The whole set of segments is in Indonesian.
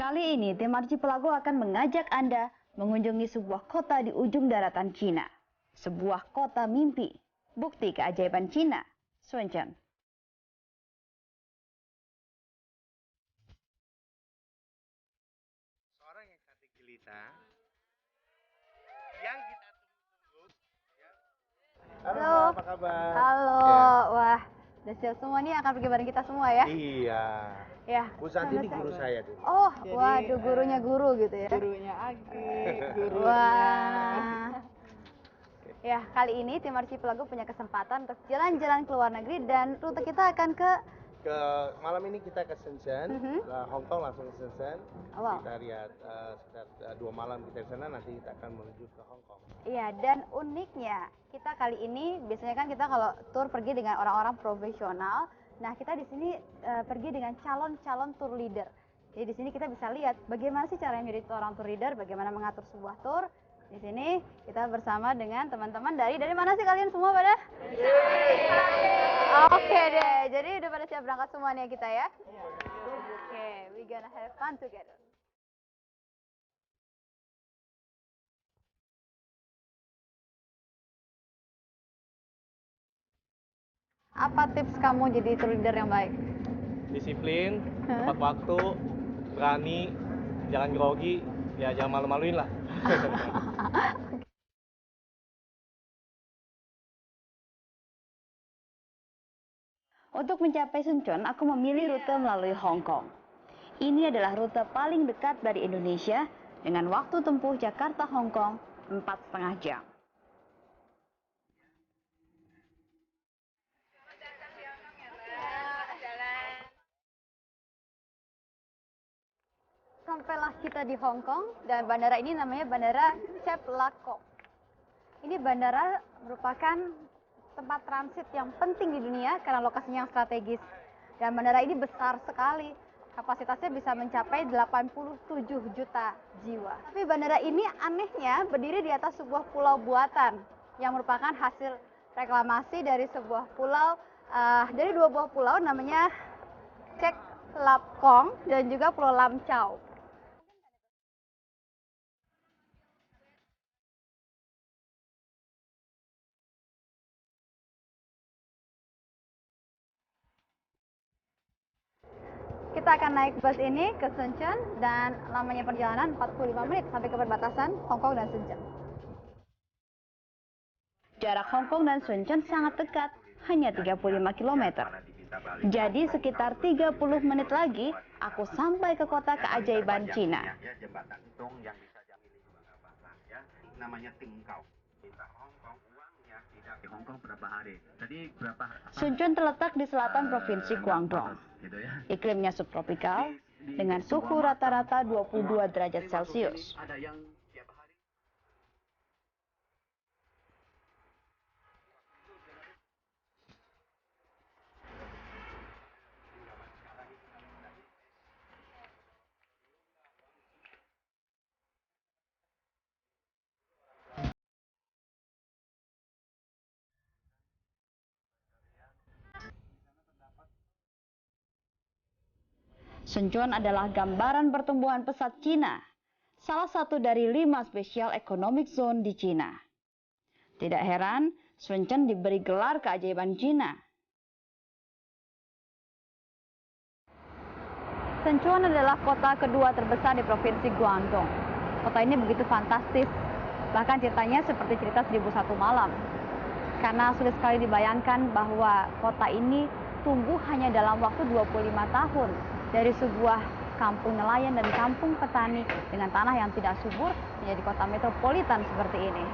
Kali ini tim Archipelago akan mengajak Anda mengunjungi sebuah kota di ujung daratan Cina. Sebuah kota mimpi, bukti keajaiban Cina, Shenzhen. Seorang yang cantik jelita, yang kita tunggu-tunggu. Halo, apa kabar? Halo, wah, udah siap semua nih akan pergi bareng kita semua ya? Iya. Ya. Bu Santi ini guru saya dulu. Oh, Jadi, waduh, gurunya guru gitu ya? Gurunya Agi, gurunya. Wah. Ya, kali ini tim Archipelago punya kesempatan untuk jalan-jalan ke luar negeri dan rute kita akan ke Malam ini kita ke Shenzhen, Hong Kong langsung ke Shenzhen. Wow. Kita lihat sekitar 2 malam kita di sana, nanti kita akan menuju ke Hong Kong. Iya, dan uniknya kita kali ini biasanya kan kita kalau tour pergi dengan orang-orang profesional. Nah, kita di sini pergi dengan calon-calon tour leader. Jadi di sini kita bisa lihat bagaimana sih caranya menjadi seorang tour leader, bagaimana mengatur sebuah tour. Di sini kita bersama dengan teman-teman dari mana sih kalian semua pada? Oke deh, jadi udah pada siap berangkat semua nih kita ya? Oke, we gonna have fun together. Apa tips kamu jadi tour leader yang baik? Disiplin, tepat waktu, berani, jangan grogi, ya jangan malu-maluin lah. Untuk mencapai Shenzhen, aku memilih rute melalui Hong Kong. Ini adalah rute paling dekat dari Indonesia dengan waktu tempuh Jakarta-Hong Kong 4,5 jam. Sampailah kita di Hong Kong dan bandara ini namanya Bandara Chek Lap Kok. Ini bandara merupakan tempat transit yang penting di dunia karena lokasinya yang strategis. Dan bandara ini besar sekali. Kapasitasnya bisa mencapai 87 juta jiwa. Tapi bandara ini anehnya berdiri di atas sebuah pulau buatan yang merupakan hasil reklamasi dari sebuah pulau, dari dua buah pulau namanya Chek Lap Kong dan juga Pulau Lam Chau. Kita akan naik bus ini ke Shenzhen dan lamanya perjalanan 45 menit sampai ke perbatasan Hong Kong dan Shenzhen. Jarak Hong Kong dan Shenzhen sangat dekat, hanya 35 km. Jadi sekitar 30 menit lagi, aku sampai ke kota keajaiban Cina. Namanya Tingkau. Shenzhen terletak di selatan provinsi Guangdong. Iklimnya subtropikal dengan suhu rata-rata 22 derajat Celcius. Shenzhen adalah gambaran pertumbuhan pesat Cina, salah satu dari 5 Special Economic Zone di Cina. Tidak heran, Shenzhen diberi gelar keajaiban Cina. Shenzhen adalah kota kedua terbesar di provinsi Guangdong. Kota ini begitu fantastis, bahkan ceritanya seperti cerita 1001 malam. Karena sulit sekali dibayangkan bahwa kota ini tumbuh hanya dalam waktu 25 tahun. Dari sebuah kampung nelayan dan kampung petani dengan tanah yang tidak subur menjadi kota metropolitan seperti ini.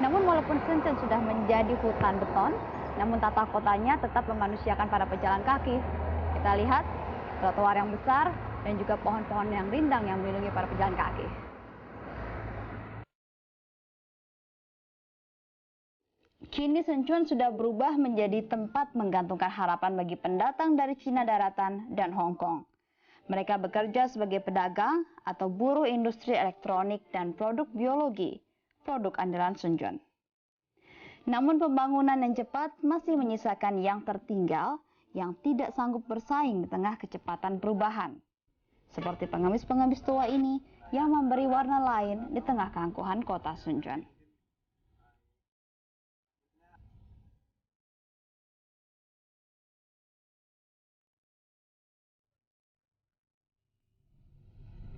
Namun walaupun Shenzhen sudah menjadi hutan beton, namun tata kotanya tetap memanusiakan para pejalan kaki. Kita lihat trotoar yang besar dan juga pohon-pohon yang rindang yang melindungi para pejalan kaki. Kini Shenzhen sudah berubah menjadi tempat menggantungkan harapan bagi pendatang dari Cina daratan dan Hong Kong. Mereka bekerja sebagai pedagang atau buruh industri elektronik dan produk biologi, produk andalan Shenzhen. Namun pembangunan yang cepat masih menyisakan yang tertinggal yang tidak sanggup bersaing di tengah kecepatan perubahan. seperti pengemis-pengemis tua ini yang memberi warna lain di tengah keangkuhan kota Suncheon.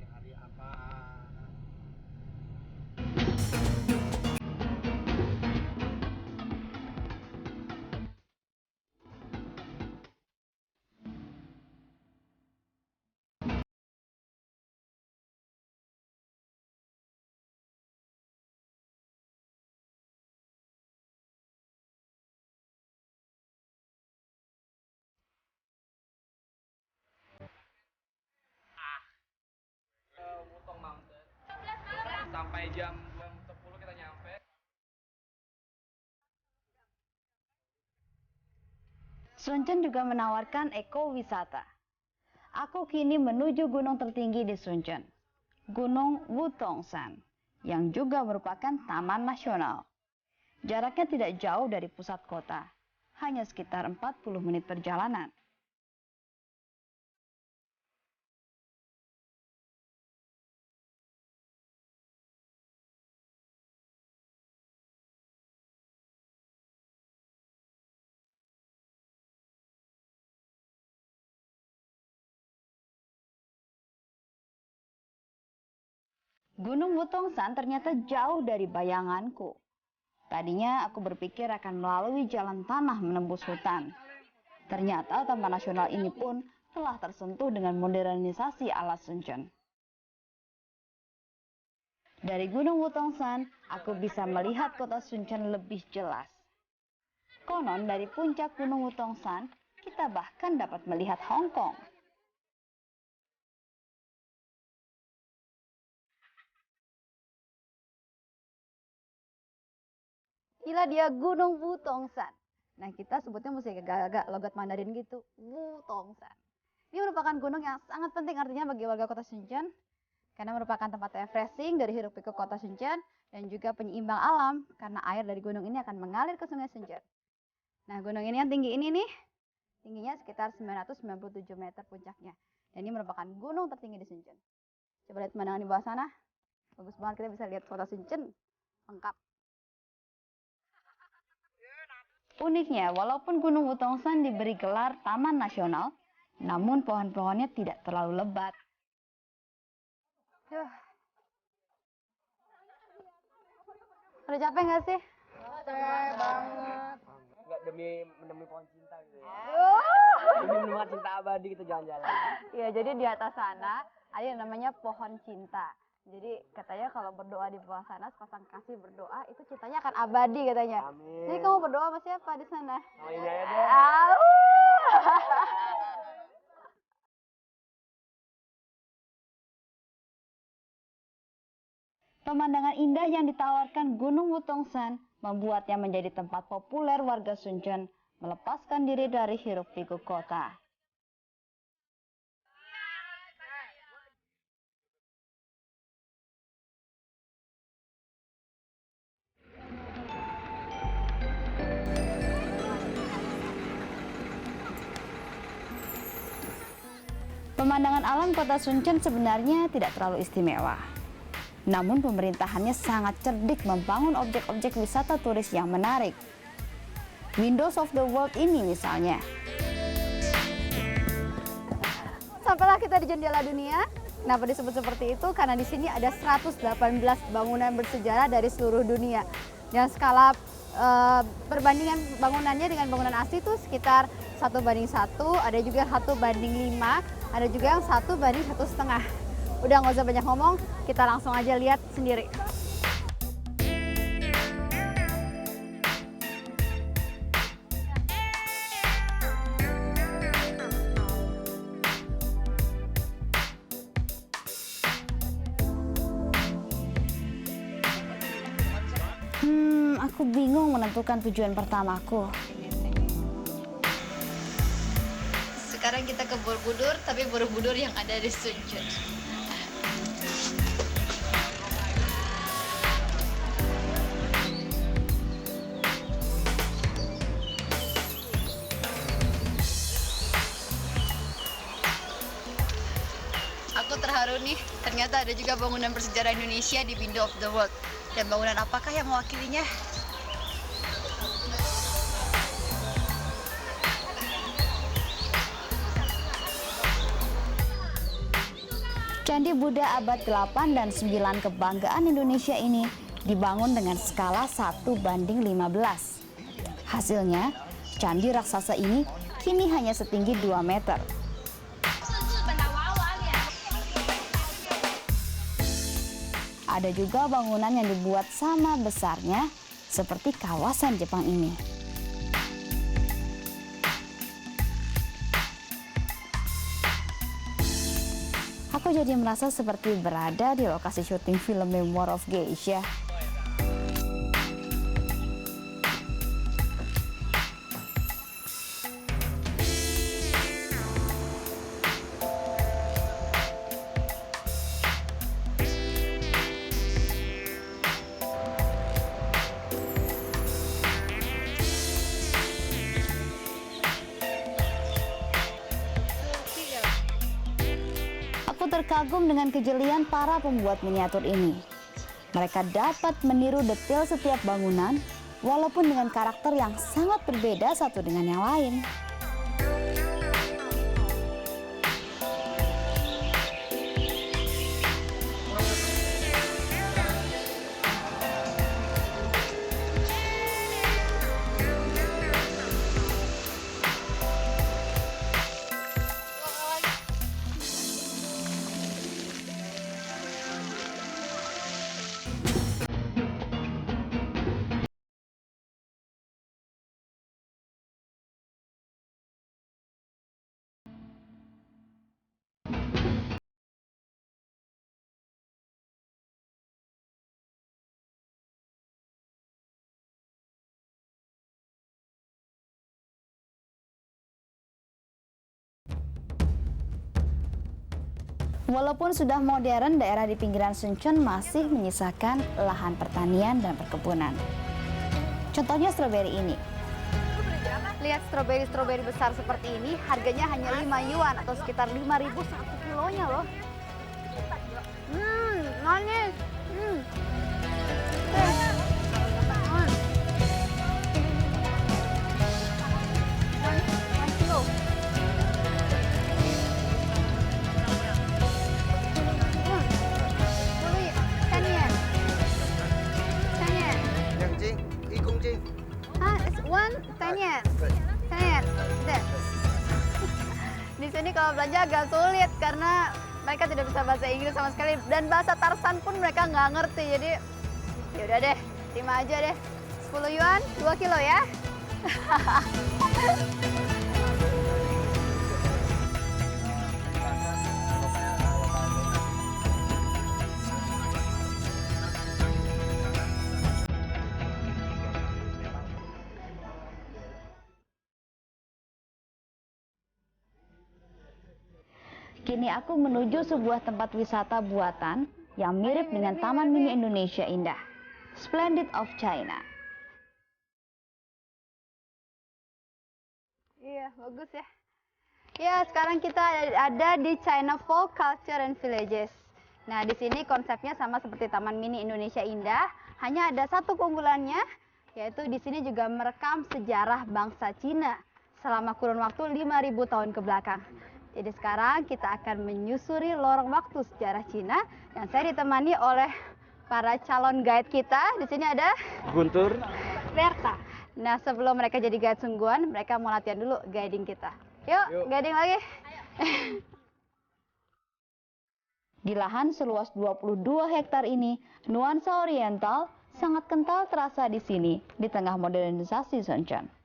Hari apa? Wutong Mountain. Sampai jam 10 kita nyampe. Suncheon juga menawarkan ekowisata. Aku kini menuju gunung tertinggi di Suncheon, Gunung Wutongsan, yang juga merupakan taman nasional. Jaraknya tidak jauh dari pusat kota, hanya sekitar 40 menit perjalanan. Gunung Wutongsan ternyata jauh dari bayanganku. Tadinya aku berpikir akan melalui jalan tanah menembus hutan. Ternyata taman nasional ini pun telah tersentuh dengan modernisasi ala Suncheon. Dari Gunung Wutongsan, aku bisa melihat kota Suncheon lebih jelas. Konon dari puncak Gunung Wutongsan, kita bahkan dapat melihat Hong Kong. Inilah dia Gunung Wutongsan. Nah, kita sebutnya mesti agak-agak logat Mandarin gitu. Wutongsan. Ini merupakan gunung yang sangat penting artinya bagi warga kota Suncheon. Karena merupakan tempat refreshing dari hiruk pikuk kota Suncheon. Dan juga penyeimbang alam. Karena air dari gunung ini akan mengalir ke sungai Suncheon. Nah, gunung ini yang tinggi ini nih. Tingginya sekitar 997 meter puncaknya. Dan ini merupakan gunung tertinggi di Suncheon. Coba lihat pemandangan di bawah sana. Bagus banget, kita bisa lihat kota Suncheon lengkap. Uniknya, walaupun Gunung Wutongsan diberi gelar Taman Nasional, namun pohon-pohonnya tidak terlalu lebat. Udah capek nggak sih? Capek banget. Enggak demi pohon cinta gitu ya. Demi menemukan cinta abadi gitu jalan-jalan. Iya, jadi di atas sana ada yang namanya pohon cinta. Jadi katanya kalau berdoa di bawah sana, sepasang kasih berdoa, itu cintanya akan abadi katanya. Amin. Jadi kamu berdoa sama siapa di sana? Sama ini aja deh. Au! Pemandangan indah yang ditawarkan Gunung Wutongsan membuatnya menjadi tempat populer warga Suncheon melepaskan diri dari hiruk pikuk kota. Pemandangan alam kota Suncheon sebenarnya tidak terlalu istimewa. Namun pemerintahannya sangat cerdik membangun objek-objek wisata turis yang menarik. Windows of the World ini misalnya. Sampailah kita di jendela dunia. Kenapa disebut seperti itu? Karena di sini ada 118 bangunan bersejarah dari seluruh dunia. Dan skala perbandingan bangunannya dengan bangunan asli itu sekitar 1:1, ada juga 1:5, ada juga yang 1:1,5. Udah nggak usah banyak ngomong, kita langsung aja lihat sendiri. Aku bingung menentukan tujuan pertamaku. Sekarang kita ke Borobudur, tapi Borobudur yang ada di Suncheon. Aku terharu nih. Ternyata ada juga bangunan bersejarah Indonesia di Window of the World. Dan bangunan apakah yang mewakilinya? Candi Buddha abad 8 dan 9 kebanggaan Indonesia ini dibangun dengan skala 1:15. Hasilnya, candi raksasa ini kini hanya setinggi 2 meter. Ada juga bangunan yang dibuat sama besarnya seperti kawasan Jepang ini. Aku jadi merasa seperti berada di lokasi syuting film Memoir of Geisha. Aku terkagum dengan kejelian para pembuat miniatur ini. Mereka dapat meniru detail setiap bangunan, walaupun dengan karakter yang sangat berbeda satu dengan yang lain. Walaupun sudah modern, daerah di pinggiran Suncheon masih menyisakan lahan pertanian dan perkebunan. Contohnya stroberi ini. Lihat stroberi besar seperti ini, harganya hanya 5 yuan atau sekitar 5.000 satu kilonya loh. Manis. Di sini kalau belanja agak sulit karena mereka tidak bisa bahasa Inggris sama sekali dan bahasa Tarsan pun mereka nggak ngerti. Jadi yaudah deh, terima aja deh. 10 yuan, 2 kilo ya. Kini aku menuju sebuah tempat wisata buatan yang mirip dengan Taman Mini Indonesia Indah, Splendid of China. Iya, bagus ya. Ya, sekarang kita ada di China Folk Culture and Villages. Nah, di sini konsepnya sama seperti Taman Mini Indonesia Indah, hanya ada satu keunggulannya, yaitu di sini juga merekam sejarah bangsa Cina selama kurun waktu 5.000 tahun ke belakang. Jadi sekarang kita akan menyusuri lorong waktu sejarah Cina yang saya ditemani oleh para calon guide kita. Di sini ada Guntur, Berta. Nah, sebelum mereka jadi guide sungguhan, mereka mau latihan dulu guiding kita. Yuk. Guiding lagi. Di lahan seluas 22 hektar ini, nuansa oriental sangat kental terasa di sini di tengah modernisasi Suncheon.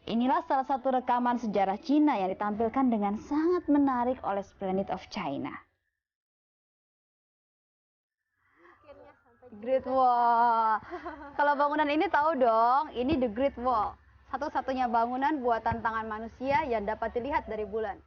Inilah salah satu rekaman sejarah Cina yang ditampilkan dengan sangat menarik oleh Splendid of China. Great Wall. Kalau bangunan ini tahu dong, ini The Great Wall. Satu-satunya bangunan buatan tangan manusia yang dapat dilihat dari bulan.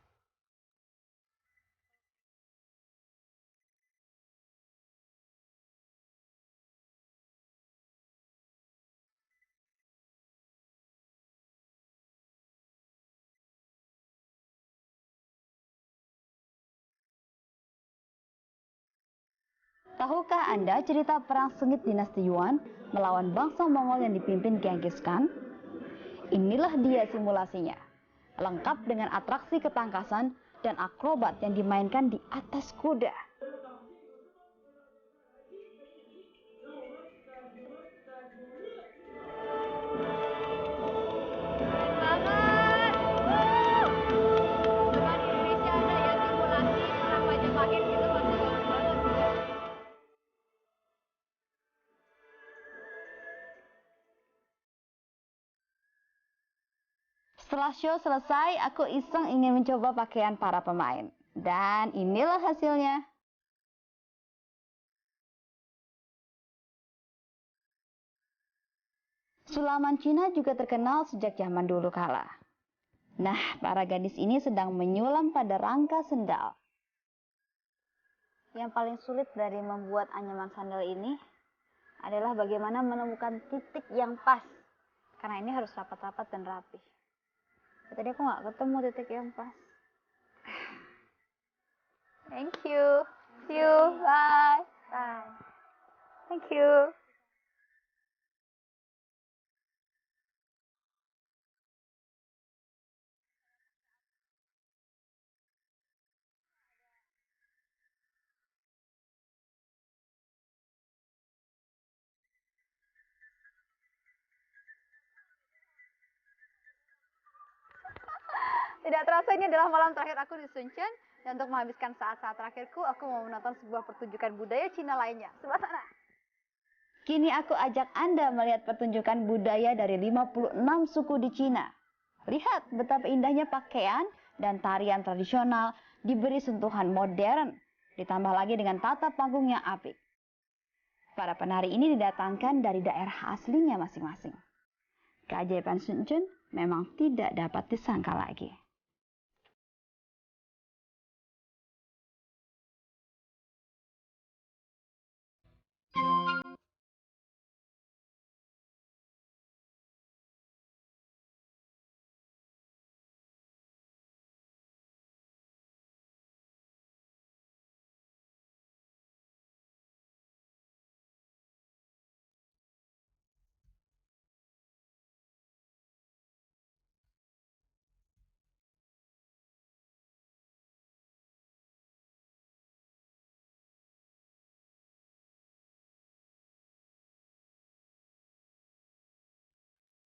Tahukah Anda cerita perang sengit dinasti Yuan melawan bangsa Mongol yang dipimpin Genghis Khan? Inilah dia simulasinya, lengkap dengan atraksi ketangkasan dan akrobat yang dimainkan di atas kuda. Setelah show selesai, aku iseng ingin mencoba pakaian para pemain. Dan inilah hasilnya. Sulaman Cina juga terkenal sejak zaman dulu kala. Nah, para gadis ini sedang menyulam pada rangka sendal. Yang paling sulit dari membuat anyaman sandal ini adalah bagaimana menemukan titik yang pas. Karena ini harus rapat-rapat dan rapi. Tadi aku nggak ketemu titik yang pas. Thank you. See you. Bye. Bye. Thank you. Tidak terasa ini adalah malam terakhir aku di Suncheon. Dan untuk menghabiskan saat-saat terakhirku, aku mau menonton sebuah pertunjukan budaya Cina lainnya. Sebelah sana. Kini aku ajak Anda melihat pertunjukan budaya dari 56 suku di Cina. Lihat betapa indahnya pakaian dan tarian tradisional diberi sentuhan modern. Ditambah lagi dengan tata panggung yang apik. Para penari ini didatangkan dari daerah aslinya masing-masing. Keajaiban Suncheon memang tidak dapat disangka lagi.